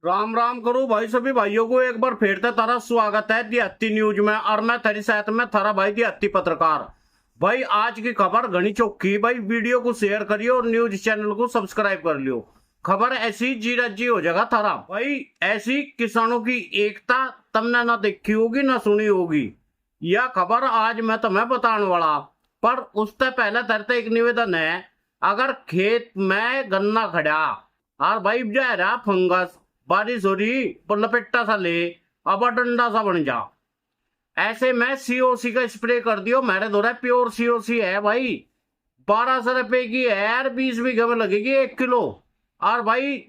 राम राम करो भाई सभी भाइयों को एक बार फिर से तारा स्वागत है देहाती न्यूज में। और मैं तेरी साथ में थारा भाई देहाती पत्रकार। भाई आज की खबर घनी चौकी। भाई वीडियो को शेयर करियो और न्यूज चैनल को सब्सक्राइब कर लियो। खबर ऐसी जी रज्जी हो जाएगा थारा। भाई ऐसी किसानों की एकता तुमने ना देखी होगी ना सुनी होगी। यह खबर आज मैं तुम्हें बताने वाला, पर उससे पहले तेरे एक निवेदन है। अगर खेत में गन्ना खड़ा और भाई जा रहा फंगस, बारिश हो रही पर लपेटा सा ले, अब डंडा सा बन जा, ऐसे में सीओसी का स्प्रे कर दियो। मेरे द्वारा प्योर सीओसी है भाई, 1200 रुपए की है यार, 20 बीघे में लगेगी 1 किलो। और भाई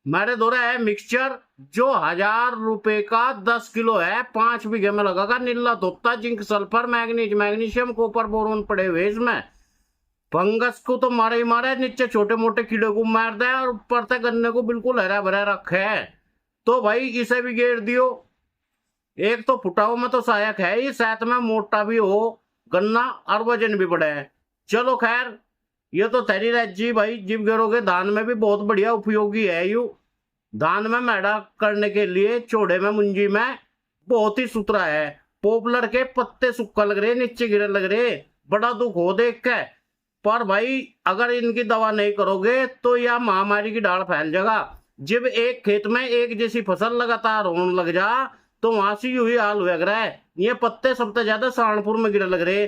मेरे द्वारा है मिक्सचर जो 1000 रुपए का 10 किलो है, 5 बीघे में लगेगा। नीला धोता, zinc, sulphur, manganese, magnesium, copper, boron पड़े हुए इसमें। फंगस को तो मारे ही मारे, नीचे छोटे मोटे कीड़े को मार दे और ऊपर से गन्ने को बिल्कुल हरा भरा रखे है। तो भाई इसे भी घेर दियो। एक तो फुटाओ में तो सहायक है ही, साथ में मोटा भी हो गन्ना और वजन भी बढ़े है। चलो खैर, ये तो तेरी राज्य भाई। जीव घेरोगे धान में भी बहुत बढ़िया उपयोगी है। यू धान में मैडा करने के लिए चौड़े में मुंजी में बहुत ही सुथरा है। पॉपुलर के पत्ते सूखा लग रहे, नीचे गिरे लग रहे, बड़ा दुख हो देख के। पर भाई अगर इनकी दवा नहीं करोगे तो यह महामारी की डाल फैल जाएगा। जब एक खेत में एक जैसी फसल लगातार होने लग जा तो वहां से यू ही हाल हो रहा है। ये पत्ते सबसे ज्यादा सहारनपुर में गिरे लग रहे।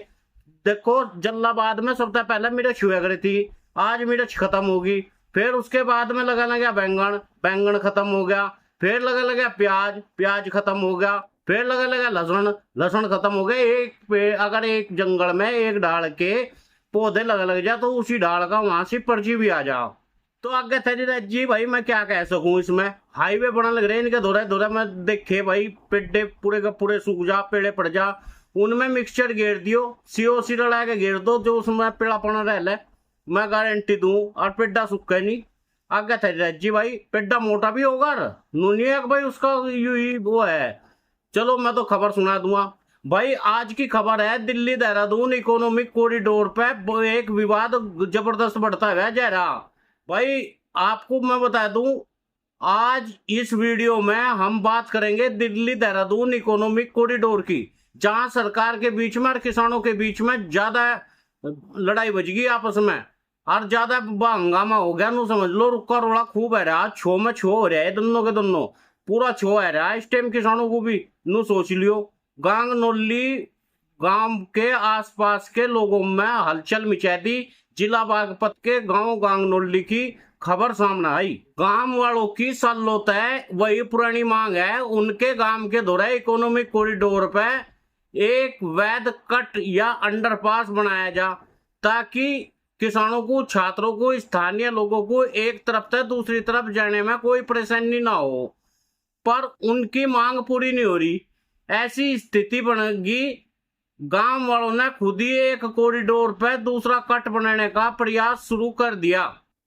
देखो जल्लाबाद में सबसे पहले मिर्च हुआ करी थी, आज मिर्च खत्म होगी। फिर उसके बाद में लगाना गया बैंगन, बैंगन खत्म हो गया। फिर लगा प्याज, प्याज खत्म हो गया। फिर लगा लहसुन, लहसुन खत्म हो गया। एक पेड़ अगर एक जंगल में एक डाल के पौधे लग जा तो उसी डाल का वहां से पर्ची भी आ जाओ। तो आगे तेरी जी भाई मैं क्या कह सकूं। इसमें हाईवे बना लग रहे इनके दौरे दौरे में देखे भाई, पेड़े पूरे का पूरे सूख जा, पेड़े पड़ जा, उनमें मिक्सचर घेर दियो, सीओसी डला के घेर दो, जो उसमें पेड़ापना रह, मैं गारंटी दूं और पेड़ा सूखे नहीं। आगे तेरी जी भाई पेड़ा मोटा भी होगा नूनी भाई, उसका यू ही वो है। चलो मैं तो खबर सुना दूंगा। भाई आज की खबर है, दिल्ली देहरादून इकोनॉमिक कॉरिडोर पे एक विवाद जबरदस्त बढ़ता है जा रहा। भाई आपको मैं बता दूं, आज इस वीडियो में हम बात करेंगे दिल्ली देहरादून इकोनॉमिक कॉरिडोर की, जहां सरकार के बीच में और किसानों के बीच में ज्यादा लड़ाई बच गई आपस में और ज्यादा हंगामा हो गया। नु समझ लो रुका रोड़ा खूब है रहा, छो में छो हो रहा है, दोनों के दोनों पूरा छो है रहा इस टाइम। किसानों को भी नु सोच लियो, गांग नोली गांव के आसपास के लोगों में हलचल मचा दी। जिला बागपत के गांव गांग नोली की खबर सामने आई। गांव वालों की सालों तय वही पुरानी मांग है, उनके गांव के दौरे इकोनॉमिक कॉरिडोर पे एक वैध कट या अंडरपास बनाया जा, ताकि किसानों को, छात्रों को, स्थानीय लोगों को एक तरफ से दूसरी तरफ जाने में कोई परेशानी ना हो। पर उनकी मांग पूरी नहीं हो रही। ऐसी स्थिति बनेगी, गांव वालों ने खुद ही एक कॉरिडोर पे दूसरा कट बनाने का प्रयास शुरू कर दिया।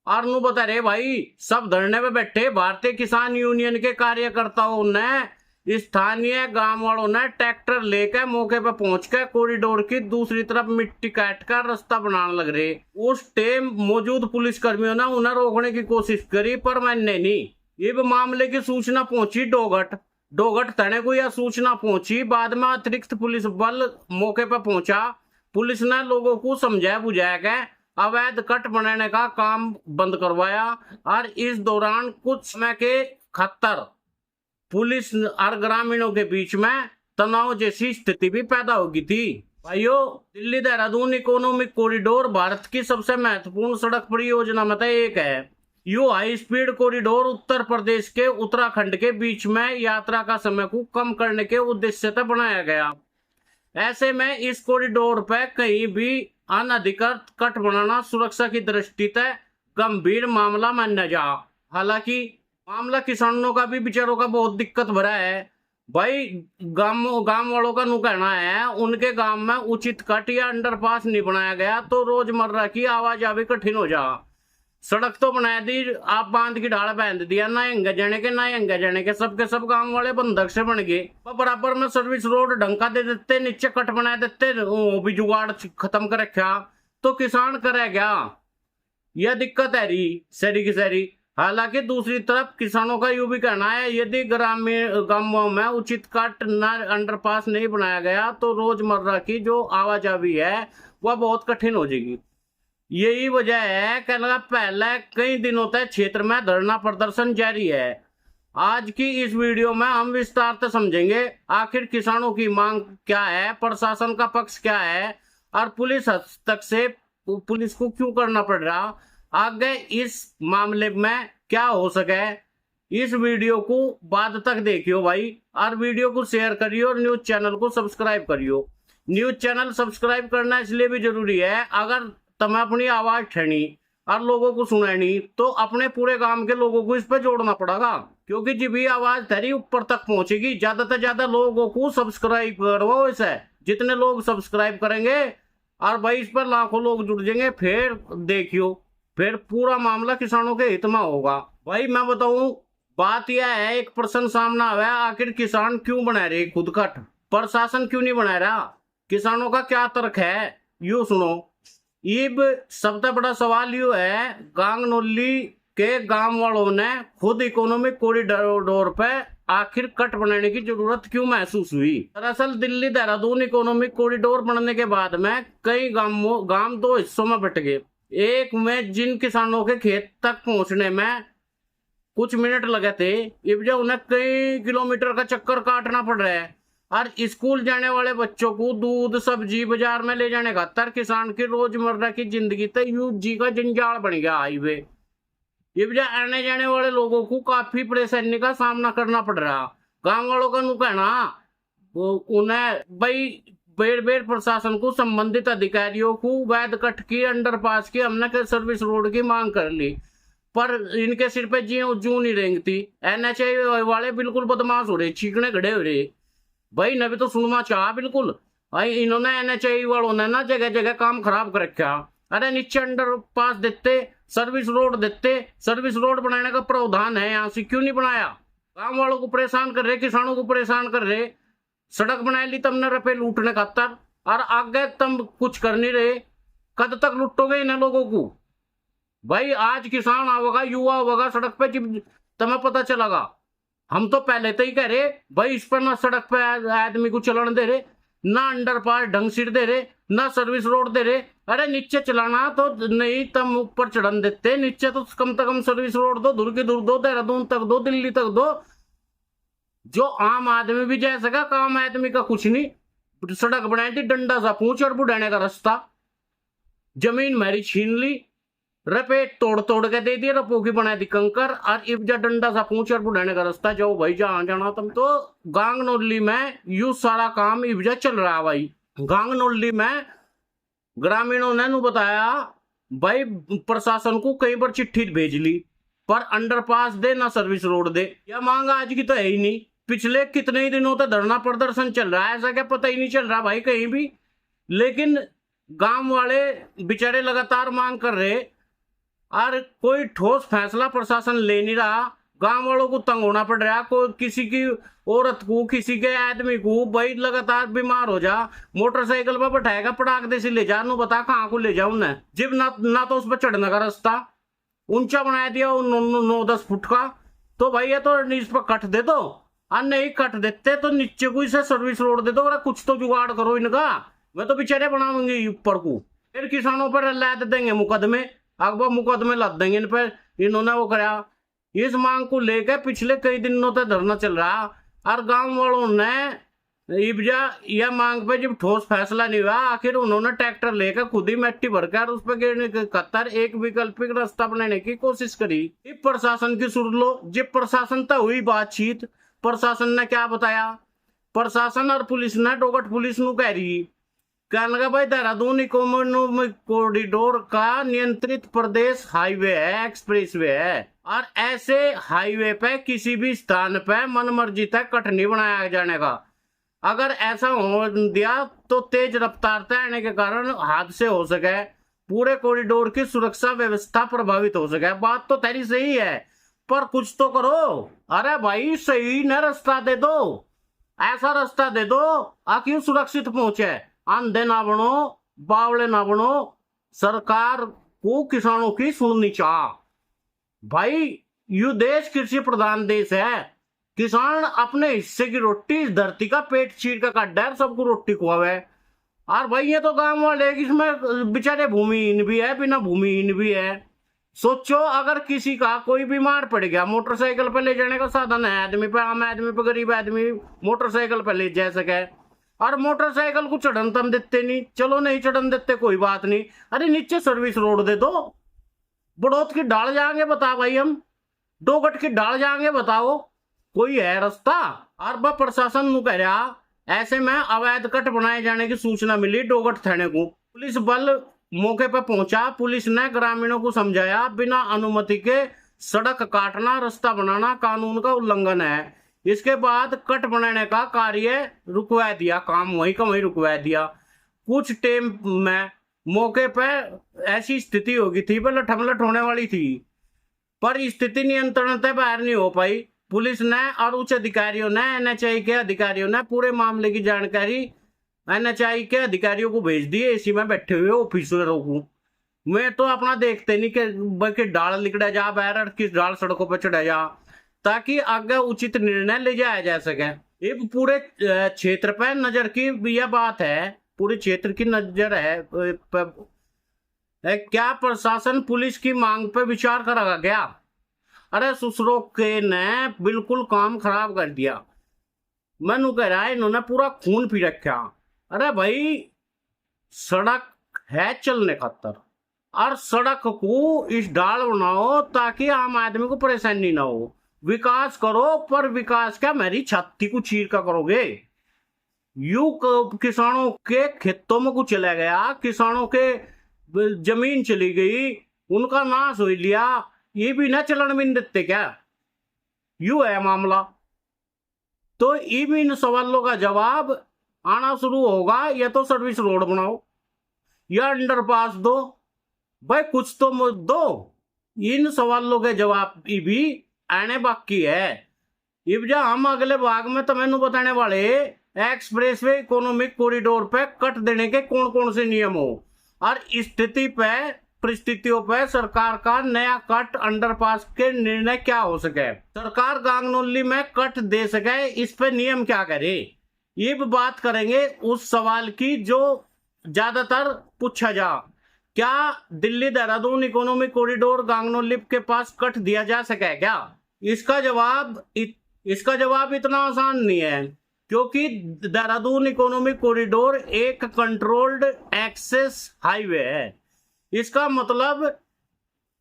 और नु बता रहे भाई, सब धरने पे बैठे भारतीय किसान यूनियन के कार्यकर्ताओं ने, स्थानीय गांव वालों ने ट्रैक्टर लेकर मौके पे पहुंच कर कॉरिडोर की दूसरी तरफ मिट्टी काट कर रास्ता बनाने लग रहे। उस टाइम मौजूद पुलिस कर्मियों ने उन्हें रोकने की कोशिश करी पर मैंने नहीं। ये मामले की सूचना पहुंची डोगट थाने को, यह सूचना पहुंची। बाद में अतिरिक्त पुलिस बल मौके पर पहुंचा। पुलिस ने लोगों को समझाया बुझाया के अवैध कट बनाने का काम बंद करवाया। और इस दौरान कुछ समय के खतर पुलिस और ग्रामीणों के बीच में तनाव जैसी स्थिति भी पैदा हो गई थी। भाइयों, दिल्ली देहरादून इकोनॉमिक कॉरिडोर भारत की सबसे महत्वपूर्ण सड़क परियोजना में से एक है। You high speed corridor Uttar Pradesh के उत्तराखंड के बीच में यात्रा का समय को कम करने के उद्देश्य से बनाया गया। ऐसे में इस कॉरिडोर पर कहीं भी अनधिकृत कट बनाना सुरक्षा की दृष्टि से गंभीर मामला माना जा। हालांकि मामला किसानों का भी, बेचारों का बहुत दिक्कत भरा है। भाई गांव वालों का नु कहना है, उनके गांव में उचित कट या अंडरपास नहीं बनाया गया तो रोजमर्रा की आवाजाही कठिन हो जा। सड़क तो बना दी, आप बांध की ढाल बांध दिया, ना हंगे जाने के ना हंगे जाने के, सबके सब गांव वाले बंधक से बन गए। बराबर में सर्विस रोड ढंका दे देते, नीचे कट बना देते, वो भी जुगाड़ खत्म कर रखा तो किसान करे क्या। यह दिक्कत है रही सारी की सारी। हालांकि दूसरी तरफ किसानों का यूं भी कहना है, यदि ग्रामीण गांवों में उचित कट न अंडरपास नहीं बनाया गया तो रोजमर्रा की जो आवाजाही है वह बहुत कठिन हो जाएगी। यही वजह है कि पहले कई दिनों तक क्षेत्र में धरना प्रदर्शन जारी है। आज की इस वीडियो में हम विस्तार से समझेंगे आखिर किसानों की मांग क्या है, प्रशासन का पक्ष क्या है और पुलिस हस्तक्षेप से पुलिस को क्यों करना पड़ रहा, आगे इस मामले में क्या हो सके। इस वीडियो को बाद तक देखियो भाई, और वीडियो को शेयर करियो और न्यूज चैनल को सब्सक्राइब करियो। न्यूज चैनल सब्सक्राइब करना इसलिए भी जरूरी है, अगर तुम्हें अपनी आवाज ठहनी और लोगों को सुनानी तो अपने पूरे गांव के लोगों को इस पर जोड़ना पड़ेगा, क्योंकि जब भी आवाज तेरी ऊपर तक पहुंचेगी ज्यादा से ज्यादा लोगों को सब्सक्राइब करवाओ। इसे जितने लोग सब्सक्राइब करेंगे और भाई इस पर लाखों लोग जुड़ जाएंगे, फिर देखियो फिर पूरा मामला किसानों के हित में होगा। भाई मैं बताऊं, बात यह है, एक प्रश्न सामने आया, आखिर किसान क्यों बना रहे खुद कट, प्रशासन क्यों नहीं बना रहा, किसानों का क्या तर्क है, यू सुनो। इब सबसे बड़ा सवाल यू है, गांगनौली के गांव वालों ने खुद इकोनॉमिक कॉरिडोर पे आखिर कट बनाने की जरूरत क्यों महसूस हुई। दरअसल दिल्ली देहरादून इकोनॉमिक कॉरिडोर बनने के बाद में कई गांव दो हिस्सों में बट गए। एक में जिन किसानों के खेत तक पहुंचने में कुछ मिनट लगे थे, अब जो उन्हें कई किलोमीटर का चक्कर काटना पड़ रहा है, और स्कूल जाने वाले बच्चों को दूध सब्जी बाजार में ले जाने खातर किसान की रोजमर्रा की जिंदगी तो यूं जी का जंजाल बन गया हाईवे। अब जो आने जाने वाले लोगों को काफी परेशानी का सामना करना पड़ रहा। गांव वालों का नु कहना, उन्हें भाई बेर बेर प्रशासन को संबंधित अधिकारियों को वैध कट की अंडरपास की हमने सर्विस रोड की मांग कर ली, पर इनके सिर पे जू नहीं रेंगती। NHAI वाले बिल्कुल बदमाश हो रहे, चीकने खड़े हो रहे। भाई ने भी तो सुनना चाह बिल्कुल। भाई इन्होंने NHAI वालों ने ना जगह जगह काम खराब कर रखा। अरे नीचे अंडरपास देते, सर्विस रोड देते, सर्विस रोड बनाने का प्रावधान है, यहाँ से क्यों नहीं बनाया। गांव वालों को परेशान कर रहे, किसानों को परेशान कर रहे। सड़क बना ली तुमने रुपए लूटने खातर, और आगे तुम कुछ कर नहीं रहे। कद तक लुटोगे इन लोगों को। भाई आज किसान होगा, युवा होगा सड़क पे, जब तुम्हें पता चलेगा। हम तो पहले तो ही कह रहे भाई इस पर ना सड़क पे आदमी को चलाने दे रहे, ना अंडरपास ढंग से दे रहे, ना सर्विस रोड दे रहे। अरे नीचे चलाना तो नहीं, तुम ऊपर चढ़न देते, नीचे तो कम से कम सर्विस रोड दो, दूर की दूर दो, देहरादून तक दो, दिल्ली तक दो, जो आम आदमी भी जा सका। काम आदमी का कुछ नहीं, सड़क बनाई थी डंडा सा पूछ और बुढ़ाने का रास्ता, जमीन मेरी छीन ली, रुपए तोड़ तोड़ के दे दिए, रपो की बना दी कंकर, और इब्जा डंडा सा पूछ और बुढ़ाने का रास्ता, जाओ भाई जहां जाना तुम। तो गांगनौली में यू सारा काम इब्जा चल रहा है। भाई गांगनौली में ग्रामीणों ने बताया, भाई प्रशासन को कई बार चिट्ठी भेज ली, पर अंडरपास दे ना सर्विस रोड दे। यह मांग आज की तो है ही नहीं, पिछले कितने ही दिनों तक धरना प्रदर्शन चल रहा है, ऐसा क्या पता ही नहीं चल रहा भाई कहीं भी। लेकिन गांव वाले बेचारे लगातार मांग कर रहे, और कोई ठोस फैसला प्रशासन ले नहीं रहा। गांव वालों को तंग होना पड़ रहा, कोई किसी की औरत को, किसी के आदमी को भाई लगातार बीमार हो जा, मोटरसाइकिल पर बैठाएगा, पटाख दे से ले जा, नु बता कहाँ को ले जाओ उन्हें। जब ना तो उस पर चढ़ने का रास्ता ऊंचा बना दिया 9-10 फुट का, तो भाई ये तो इस पर कट दे दो, और नहीं कट देते तो नीचे को इसे सर्विस रोड दे दो, और कुछ तो जुगाड़ करो इनका। मैं तो बेचारे बनाऊंगी ऊपर को, फिर किसानों पर लाद देंगे मुकदमे, अकबर मुकदमे लाद देंगे इन पर। इन्होंने वो कराया। इस मांग को लेकर पिछले कई दिनों तक धरना चल रहा, और गांव वालों ने इब्जा यह मांग पे जब ठोस फैसला नहीं हुआ, आखिर उन्होंने ट्रैक्टर लेकर खुद ही मिट्टी भरकर उस पर गिरने के खातर एक वैकल्पिक रास्ता बनाने की कोशिश करी। इब प्रशासन की सुन लो, जब प्रशासन तक हुई बातचीत, प्रशासन ने क्या बताया। प्रशासन और पुलिस ने डोगट पुलिस नु कह रही, कहने लगा भाई देहरादून इकोनॉमिक कॉरिडोर का नियंत्रित प्रदेश हाईवे है, एक्सप्रेसवे है, और ऐसे हाईवे पे किसी भी स्थान पे मनमर्जी तक कट नहीं बनाया जाने का। अगर ऐसा हो दिया तो तेज रफ्तार से आने के कारण हादसे हो सके, पूरे कॉरिडोर की सुरक्षा व्यवस्था प्रभावित हो सके। बात तो तेरी सही है, पर कुछ तो करो। अरे भाई सही न रास्ता दे दो, ऐसा रास्ता दे दो आखिर सुरक्षित पहुंचे। अंधे ना बनो, बावले ना बनो, सरकार को किसानों की सुननी चाह। भाई यू देश कृषि प्रधान देश है। किसान अपने हिस्से की रोटी इस धरती का पेट चीर का काट है, सबको रोटी खुआवे। और भाई ये तो गांव वाले, इसमें बेचारे भूमिहीन भी है, बिना भूमिहीन भी है। सोचो अगर किसी का कोई बीमार पड़ गया, मोटरसाइकिल पे ले जाने का साधन है आदमी पे, आम आदमी पे, गरीब आदमी मोटरसाइकिल पे ले जा सके, और मोटरसाइकिल को चढ़न तम देते नहीं। चलो नहीं चढ़न देते कोई बात नहीं, अरे नीचे सर्विस रोड दे दो। बड़ौत की डाल जाएंगे बता भाई, हम डोगट की डाल जाएंगे बताओ, कोई है रास्ता? और वह प्रशासन नु कह रहा, ऐसे में अवैध कट बनाए जाने की सूचना मिली डोगट थाने को। पुलिस बल मौके पर पहुंचा। पुलिस ने ग्रामीणों को समझाया, बिना अनुमति के सड़क काटना, रास्ता बनाना कानून का उल्लंघन है। इसके बाद कट बनाने का कार्य रुकवा दिया, काम वहीं का वहीं रुकवा दिया। कुछ टाइम में मौके पर ऐसी स्थिति हो गई थी, लठमलठ होने वाली थी, पर स्थिति नियंत्रण से बाहर नहीं हो पाई। पुलिस ने और उच्च अधिकारियों ने, एनएचआई के अधिकारियों ने पूरे मामले की जानकारी एनएचआई के अधिकारियों को भेज दिए, इसी में बैठे हुए ऑफिसरों को। मैं तो अपना देखते नहीं कि डाल लिकड़ा जा बाहर, किस डाल सड़कों पर चढ़ा जा, ताकि आगे उचित निर्णय ले जाया जा सके। ये पूरे क्षेत्र पर नजर की यह बात है, पूरे क्षेत्र की नजर है। क्या प्रशासन पुलिस की मांग पर विचार करेगा क्या? अरे ससुरों के ने बिल्कुल काम खराब कर दिया। मैनू कह रहा है इन्होंने पूरा खून पी रखा। अरे भाई सड़क है चलने खातर, और सड़क को इस डाल बनाओ ताकि आम आदमी को परेशानी ना हो। विकास करो, पर विकास क्या मेरी छाती को चीर का करोगे? यू किसानों के खेतों में कुछ चला गया, किसानों के जमीन चली गई, उनका नाश हो लिया, ये भी ना चलन भी नहीं देते क्या? यू है मामला। तो इन सवालों का जवाब आना शुरू होगा, या तो सर्विस रोड बनाओ या अंडरपास दो, भाई कुछ तो दो। इन सवालों के जवाब भी आने बाकी है। अब जो हम अगले भाग में तुम्हें बताने वाले एक्सप्रेसवे इकोनॉमिक कॉरिडोर पे कट देने के कौन कौन से नियम हो, और स्थिति पे परिस्थितियों पर सरकार का नया कट अंडरपास के निर्णय क्या हो सके, सरकार गांगनोली में कट दे सके, इस पे नियम क्या करे। ये भी बात करेंगे उस सवाल की जो ज्यादातर पूछा जा, क्या दिल्ली देहरादून इकोनॉमिक कॉरिडोर गांगनोली के पास कट दिया जा सके क्या? इसका जवाब इतना आसान नहीं है, क्योंकि देहरादून इकोनॉमिक कॉरिडोर एक कंट्रोल्ड एक्सेस हाईवे है। इसका मतलब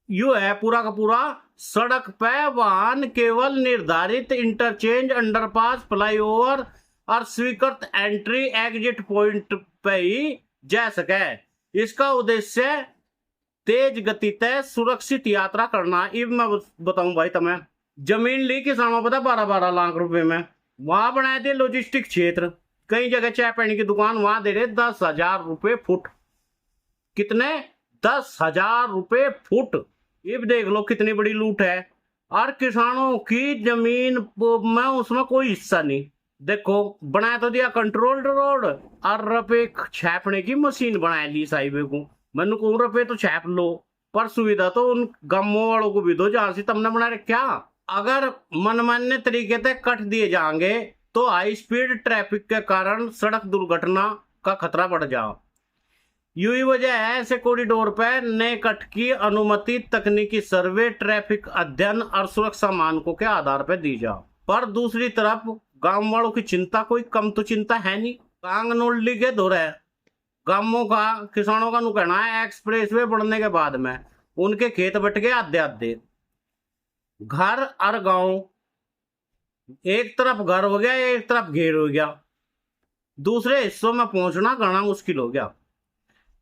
यू है पूरा का पूरा, सड़क पे वाहन केवल निर्धारित इंटरचेंज, अंडरपास, फ्लाईओवर और स्वीकृत एंट्री एग्जिट पॉइंट पे ही जा सके। इसका उद्देश्य तेज गति तय सुरक्षित यात्रा करना। अब मैं बताऊं भाई, तुम्हें जमीन ली किसानों पता 12-12 लाख रुपए में, वहां बनाए थे लॉजिस्टिक क्षेत्र, कई जगह चाय पानी की दुकान, वहां दे रहे 10,000 रुपए फुट। कितने? 10,000 रुपए फुट। ये भी देख लो कितनी बड़ी लूट है। और किसानों की जमीन में उसमें कोई हिस्सा नहीं। देखो बना तो दिया कंट्रोल्ड रोड, और रुपए छापने की मशीन बना ली इस हाईवे को। मैंने कहूँ रुपए तो छाप लो, पर सुविधा तो उन गांवों वालों को भी दो जहां से तुमने बना रखा। अगर मनमान्य तरीके से कट दिए जाएंगे तो हाई स्पीड ट्रैफिक के कारण सड़क दुर्घटना का खतरा बढ़ जाए। यही वजह है ऐसे कॉरिडोर पर नए कट की अनुमति तकनीकी सर्वे, ट्रैफिक अध्ययन और सुरक्षा मानकों के आधार पर दी जाए। पर दूसरी तरफ गांव वालों की चिंता कोई कम तो चिंता है नहीं। गांगनोली के दौरे गांवों का किसानों का कहना है एक्सप्रेसवे बढ़ने के बाद में उनके खेत बट गए आधे आधे। घर और गांव, एक तरफ घर हो गया, एक तरफ घेर हो गया, दूसरे हिस्सों में पहुंचना घना मुश्किल हो गया।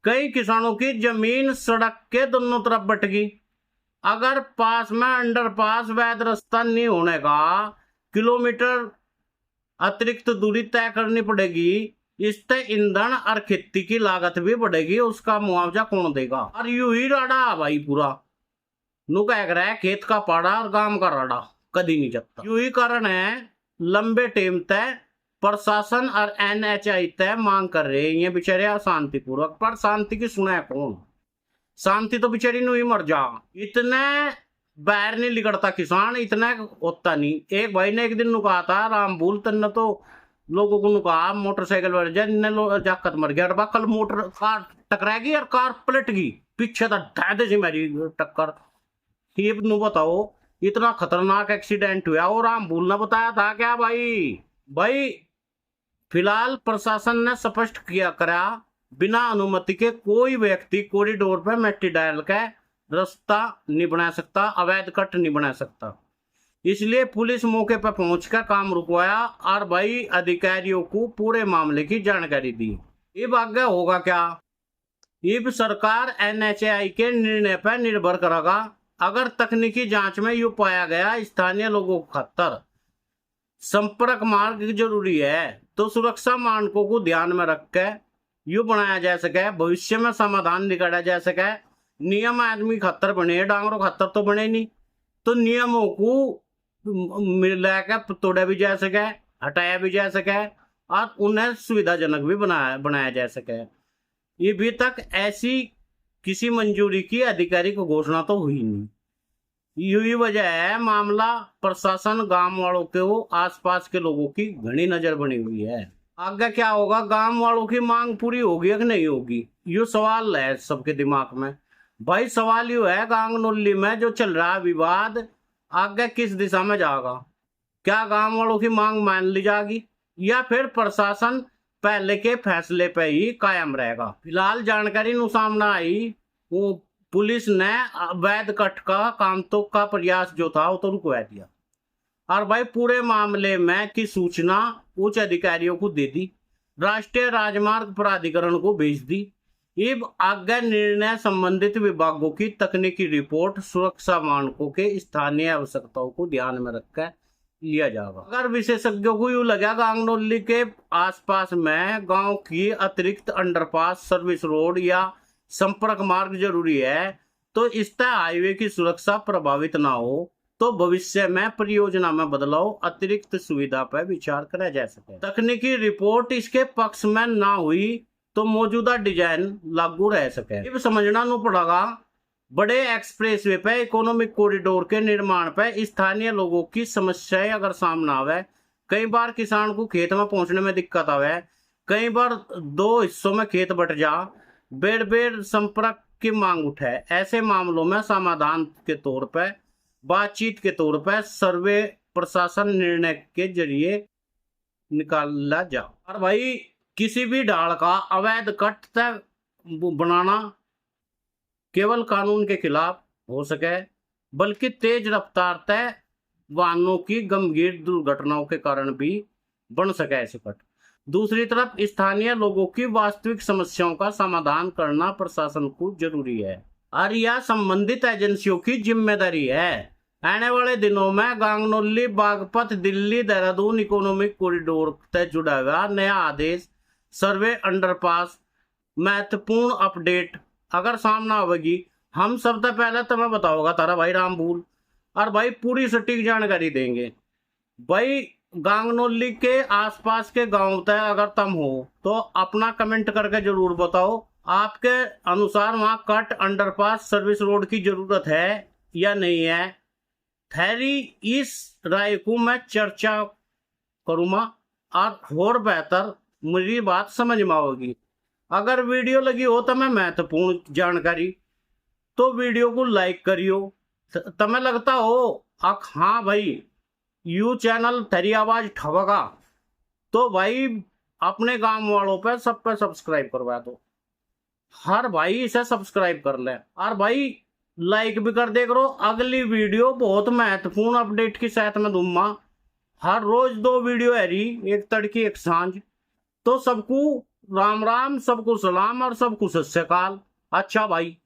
कई किसानों की जमीन सड़क के दोनों तरफ बट गई। अगर पास में अंडरपास वैध रास्ता नहीं होने का, किलोमीटर अतिरिक्त दूरी तय करनी पड़ेगी। इससे ईंधन और खेती की लागत भी बढ़ेगी, उसका मुआवजा कौन देगा? और यू ही राडा भाई पूरा नु कह रहा है, खेत का पाड़ा और गांव का राडा कभी नहीं जाता। यू ही कारण है लंबे टाइम तक प्रशासन और एनएचआई तय मांग कर रहे हैं ये बेचारे शांतिपूर्वक, पर शांति की सुना है कौन? शांति तो बेचारी नु ही मर जा। इतने बाहर नहीं लिगड़ता किसान, इतना होता नहीं। एक भाई ने एक दिन नु कहा था, राम भूल तन्ने तो लोगों को नु कहा मोटरसाइकिल वाले जन जाकत मर गया, और कल मोटर कार टकराएगी और कार पलट गई पीछे था ढादे से मेरी टक्कर। ये नु बताओ इतना खतरनाक एक्सीडेंट हुआ, और राम भूल ने बताया था क्या भाई फिलहाल प्रशासन ने स्पष्ट किया करा, बिना अनुमति के कोई व्यक्ति कॉरिडोर पर मिट्टी डाल के रास्ता नहीं बना सकता, अवैध कट नहीं बना सकता। इसलिए पुलिस मौके पर पहुंचकर काम रुकवाया और भाई अधिकारियों को पूरे मामले की जानकारी दी। अब आगे होगा क्या? अब सरकार NHAI के निर्णय पर निर्भर करेगा। अगर तकनीकी जांच में यूं पाया गया स्थानीय लोगों को खतर संपर्क मार्ग जरूरी है, तो सुरक्षा मानकों को ध्यान में रखकर यूं बनाया जा सके, भविष्य में समाधान निकाला जा सके। नियम आदमी खतर बने, डांगरों खतर तो बने नहीं, तो नियमों को मिलाकर तोड़ा भी जा सके, हटाया भी जा सके और उन्हें सुविधाजनक भी बनाया जा सके। ये अभी तक ऐसी किसी मंजूरी की आधिकारिक घोषणा तो हुई नहीं। यही वजह है मामला प्रशासन गांव वालों के आसपास के लोगों की घनी नजर बनी हुई है। आगे क्या होगा? गांव वालों की मांग पूरी होगी या नहीं होगी, ये सवाल है सबके दिमाग में। भाई सवाल ये है, गांगनोली में जो चल रहा है विवाद आगे किस दिशा में जाएगा? क्या गांव वालों की मांग मान ली जाएगी या फिर प्रशासन पहले के फैसले पे ही कायम रहेगा? फिलहाल जानकारी नु सामने आई, वो पुलिस ने अवैध कट का काम तो का प्रयास जो था वो तो रुकवा दिया, और भाई पूरे मामले में की सूचना उच्च अधिकारियों को दे दी, राष्ट्रीय राजमार्ग प्राधिकरण को भेज दी। अब आगे निर्णय संबंधित विभागों की तकनीकी रिपोर्ट, सुरक्षा मानकों के स्थानीय आवश्यकताओं को ध्यान में रखकर लिया जाएगा। अगर विशेषज्ञों को यूं लगा गांगनोली के आसपास में गांव की अतिरिक्त अंडरपास, सर्विस रोड या संपर्क मार्ग जरूरी है, तो इस तरह हाईवे की सुरक्षा प्रभावित ना हो, तो भविष्य में परियोजना में बदलाव, अतिरिक्त सुविधा पर विचार करा जा सके। तकनीकी रिपोर्ट इसके पक्ष में ना हुई तो मौजूदा डिजाइन लागू रह सके। अब समझना नु पड़ेगा, बड़े एक्सप्रेसवे पे इकोनॉमिक कॉरिडोर के निर्माण पे स्थानीय लोगों की समस्याएं अगर सामने आवे, कई बार किसान को खेत में पहुंचने में दिक्कत आवे, कई बार दो हिस्सों में खेत बट जा, बेड़ बेड़ संपर्क की मांग उठे, ऐसे मामलों में समाधान के तौर पर, बातचीत के तौर पर सर्वे प्रशासन निर्णय के जरिए निकाला जा। और भाई किसी भी ढाल का अवैध कट तय बनाना केवल कानून के खिलाफ हो सके, बल्कि तेज रफ्तार तय वाहनों की गंभीर दुर्घटनाओं के कारण भी बन सके ऐसे कट। दूसरी तरफ स्थानीय लोगों की वास्तविक समस्याओं का समाधान करना प्रशासन को जरूरी है और यह संबंधित एजेंसियों की जिम्मेदारी है। आने वाले दिनों में गांगनोली बागपत दिल्ली देहरादून इकोनॉमिक कॉरिडोर से जुड़ा हुआ नया आदेश, सर्वे, अंडरपास, महत्वपूर्ण अपडेट अगर सामने आवेगी, हम सबसे पहले तुम्हें बताओगा तारा भाई राम भूल, और भाई पूरी सटीक जानकारी देंगे। भाई गांगनोली के आसपास के गांव तक अगर तुम हो तो अपना कमेंट करके जरूर बताओ, आपके अनुसार वहां कट, अंडरपास, सर्विस रोड की जरूरत है या नहीं है। थैरी इस राय को मैं चर्चा करूंगा और बेहतर मेरी बात समझ में आओगी। अगर वीडियो लगी हो तो मैं महत्वपूर्ण जानकारी तो वीडियो को लाइक करियो। तुम्हें लगता हो हाँ भाई यू चैनल तेरी आवाज ठगेगा, तो भाई अपने गांव वालों पे सब पे सब्सक्राइब करवा दो। हर भाई इसे सब्सक्राइब कर ले और भाई लाइक भी कर दे करो। अगली वीडियो बहुत महत्वपूर्ण अपडेट के साथ में दूंगा। हर रोज 2 वीडियो है रही, एक तड़की एक सांझ। तो सबको राम राम, सबको सलाम और सबको सत श्री अकाल। अच्छा भाई।